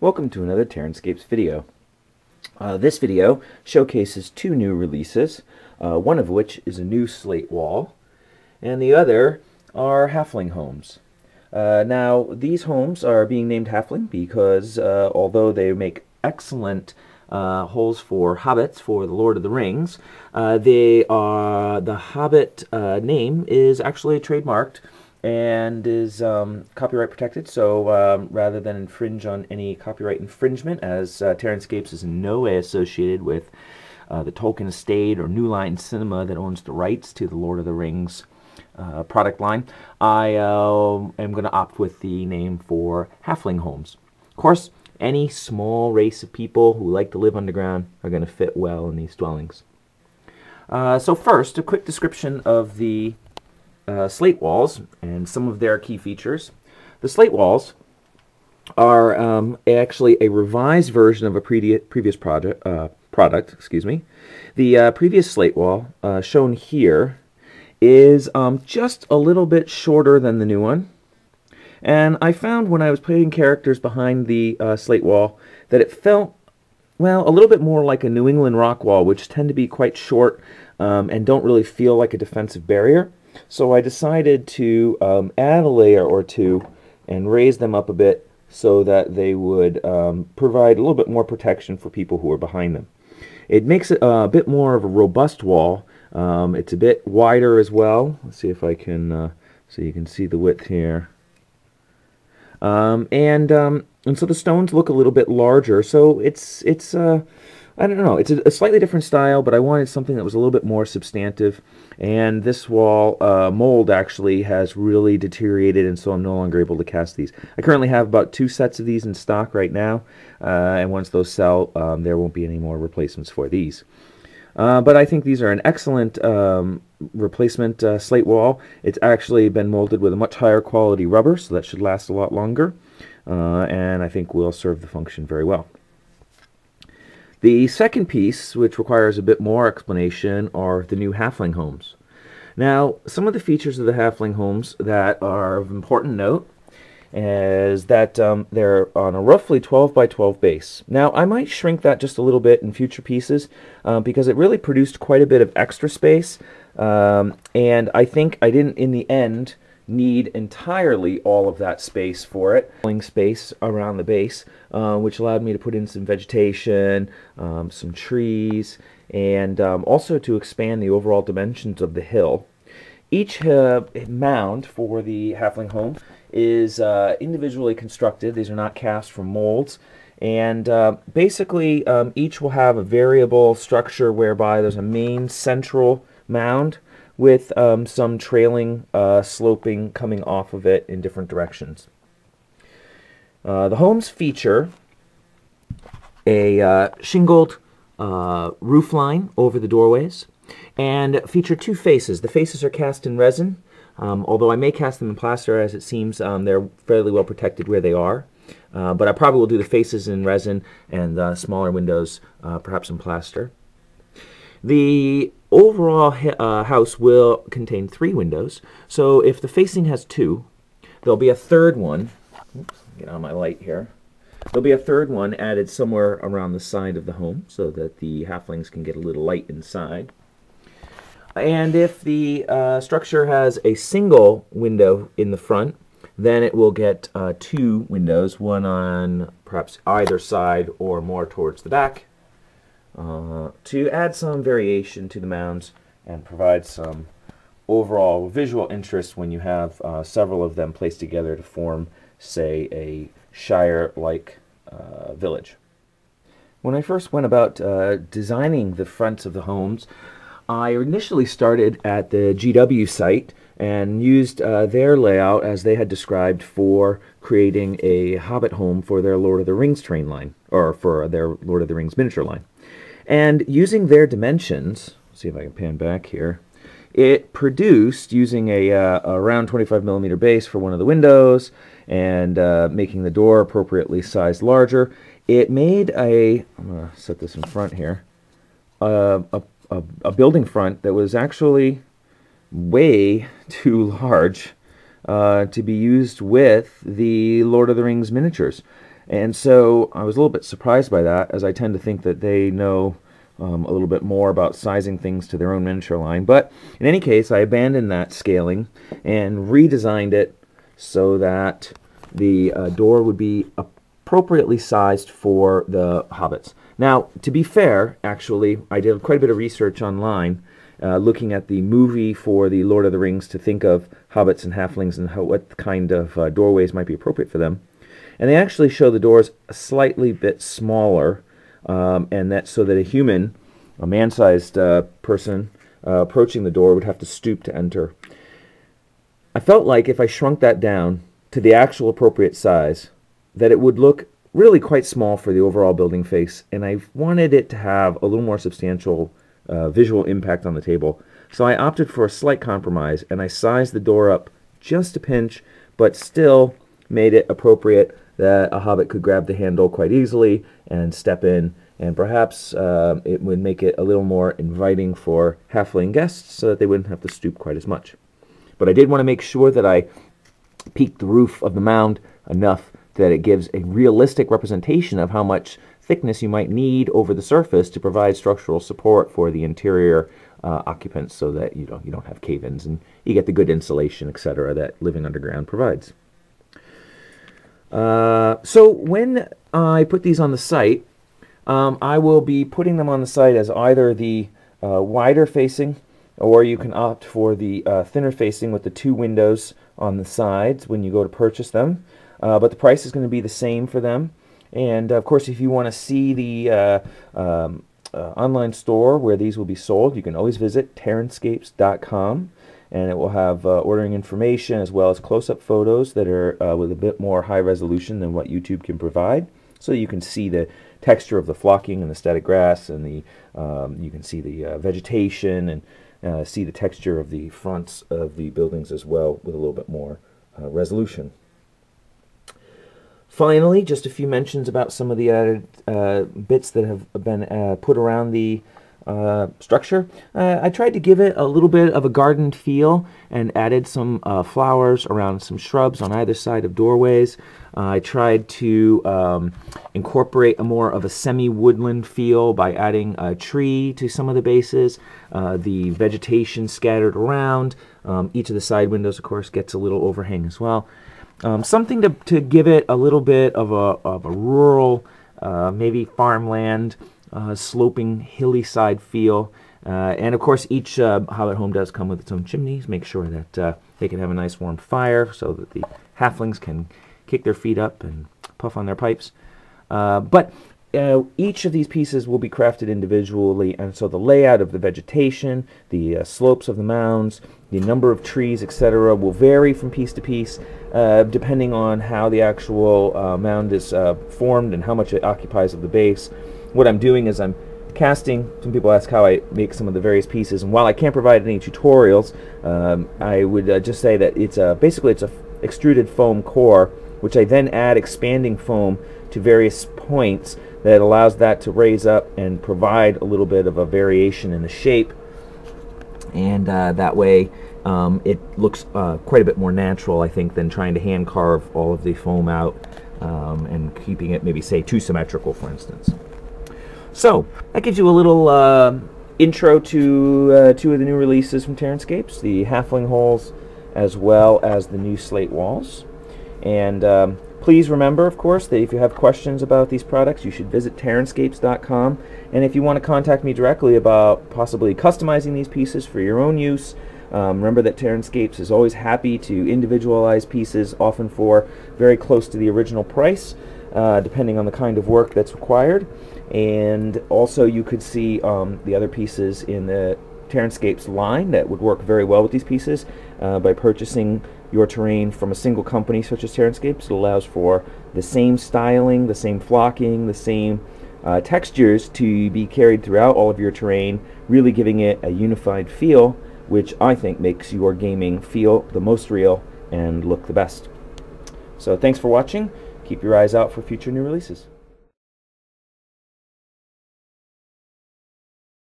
Welcome to another Terranscapes video. This video showcases two new releases, one of which is a new slate wall, and the other are Halfling homes. Now, these homes are being named Halfling because although they make excellent holes for hobbits for the Lord of the Rings, the Hobbit name is actually trademarked and is copyright protected, so rather than infringe on any copyright infringement, as Terranscapes is in no way associated with the Tolkien estate or New Line Cinema that owns the rights to the Lord of the Rings product line, I am going to opt with the name for Halfling homes. Of course, any small race of people who like to live underground are going to fit well in these dwellings. So first, a quick description of the slate walls and some of their key features. The slate walls are actually a revised version of a previous product. The previous slate wall shown here is just a little bit shorter than the new one. And I found when I was putting characters behind the slate wall that it felt, well, a little bit more like a New England rock wall, which tend to be quite short and don't really feel like a defensive barrier. So I decided to add a layer or two and raise them up a bit so that they would provide a little bit more protection for people who are behind them. It makes it a bit more of a robust wall. It's a bit wider as well. Let's see if I can, so you can see the width here. And so the stones look a little bit larger. So it's I don't know, it's a slightly different style, but I wanted something that was a little bit more substantive. And this wall mold actually has really deteriorated, and so I'm no longer able to cast these. I currently have about 2 sets of these in stock right now, and once those sell, there won't be any more replacements for these. But I think these are an excellent replacement slate wall. It's actually been molded with a much higher quality rubber, so that should last a lot longer, and I think will serve the function very well. The second piece, which requires a bit more explanation, are the new Halfling homes. Now, some of the features of the Halfling homes that are of important note is that they're on a roughly 12 by 12 base. Now, I might shrink that just a little bit in future pieces because it really produced quite a bit of extra space, and I think I didn't, in the end, need entirely all of that space for it. Space around the base, which allowed me to put in some vegetation, some trees, and also to expand the overall dimensions of the hill. Each mound for the Halfling home is individually constructed. These are not cast from molds, and basically each will have a variable structure whereby there's a main central mound with some trailing sloping coming off of it in different directions. The homes feature a shingled roof line over the doorways and feature 2 faces. The faces are cast in resin, although I may cast them in plaster, as it seems they're fairly well protected where they are. But I probably will do the faces in resin and the smaller windows perhaps in plaster. The overall house will contain 3 windows, so if the facing has 2, there'll be a third one. Oops, get on my light here. There'll be a third one added somewhere around the side of the home so that the halflings can get a little light inside. And if the structure has a single window in the front, then it will get 2 windows, one on perhaps either side or more towards the back, to add some variation to the mounds and provide some overall visual interest when you have several of them placed together to form, say, a shire-like village. When I first went about designing the fronts of the homes, I initially started at the GW site and used their layout as they had described for creating a Hobbit home for their Lord of the Rings train line, or for their Lord of the Rings miniature line. And using their dimensions, see if I can pan back here, it produced, using a around 25mm base for one of the windows and making the door appropriately sized larger, it made I'm going to set this in front here, a building front that was actually way too large to be used with the Lord of the Rings miniatures. And so I was a little bit surprised by that, as I tend to think that they know a little bit more about sizing things to their own miniature line. But in any case, I abandoned that scaling and redesigned it so that the door would be appropriately sized for the hobbits. Now, to be fair, actually, I did quite a bit of research online looking at the movie for the Lord of the Rings to think of hobbits and halflings and what kind of doorways might be appropriate for them. And they actually show the doors a slightly bit smaller, and that's so that a human, a man-sized person approaching the door would have to stoop to enter. I felt like if I shrunk that down to the actual appropriate size, that it would look really quite small for the overall building face, and I wanted it to have a little more substantial visual impact on the table. So I opted for a slight compromise, and I sized the door up just a pinch, but still made it appropriate that a hobbit could grab the handle quite easily and step in, and perhaps it would make it a little more inviting for halfling guests so that they wouldn't have to stoop quite as much. But I did want to make sure that I peaked the roof of the mound enough that it gives a realistic representation of how much thickness you might need over the surface to provide structural support for the interior occupants, so that you don't have cave-ins and you get the good insulation, etc., that living underground provides. So when I put these on the site, I will be putting them on the site as either the wider facing, or you can opt for the thinner facing with the 2 windows on the sides when you go to purchase them. But the price is going to be the same for them. And of course, if you want to see the online store where these will be sold, you can always visit Terranscapes.com, and it will have ordering information as well as close-up photos that are with a bit more high resolution than what YouTube can provide, so you can see the texture of the flocking and the static grass, and the you can see the vegetation, and see the texture of the fronts of the buildings as well with a little bit more resolution. Finally, just a few mentions about some of the added bits that have been put around the structure. I tried to give it a little bit of a garden feel and added some flowers around some shrubs on either side of doorways. I tried to incorporate a more of a semi-woodland feel by adding a tree to some of the bases, the vegetation scattered around. Each of the side windows, of course, gets a little overhang as well. Something to give it a little bit of a rural, maybe farmland, sloping hilly side feel. And of course, each Hobbit home does come with its own chimneys. Make sure that they can have a nice warm fire so that the halflings can kick their feet up and puff on their pipes. But each of these pieces will be crafted individually, and so the layout of the vegetation, the slopes of the mounds, the number of trees, etc., will vary from piece to piece, depending on how the actual mound is formed and how much it occupies of the base. What I'm doing is I'm casting. Some people ask how I make some of the various pieces, and while I can't provide any tutorials, I would just say that it's basically it's a extruded foam core, which I then add expanding foam to various points that allows that to raise up and provide a little bit of a variation in the shape, and that way it looks quite a bit more natural, I think, than trying to hand carve all of the foam out and keeping it maybe, say, too symmetrical, for instance. So that gives you a little intro to 2 of the new releases from Terranscapes, the Halfling Holes as well as the new Slate walls. And please remember, of course, that if you have questions about these products, you should visit Terranscapes.com. And if you want to contact me directly about possibly customizing these pieces for your own use, remember that Terranscapes is always happy to individualize pieces, often for very close to the original price, depending on the kind of work that's required. And also you could see the other pieces in the Terranscapes line that would work very well with these pieces by purchasing your terrain from a single company such as Terranscapes. It allows for the same styling, the same flocking, the same textures to be carried throughout all of your terrain, really giving it a unified feel, which I think makes your gaming feel the most real and look the best. So thanks for watching. Keep your eyes out for future new releases.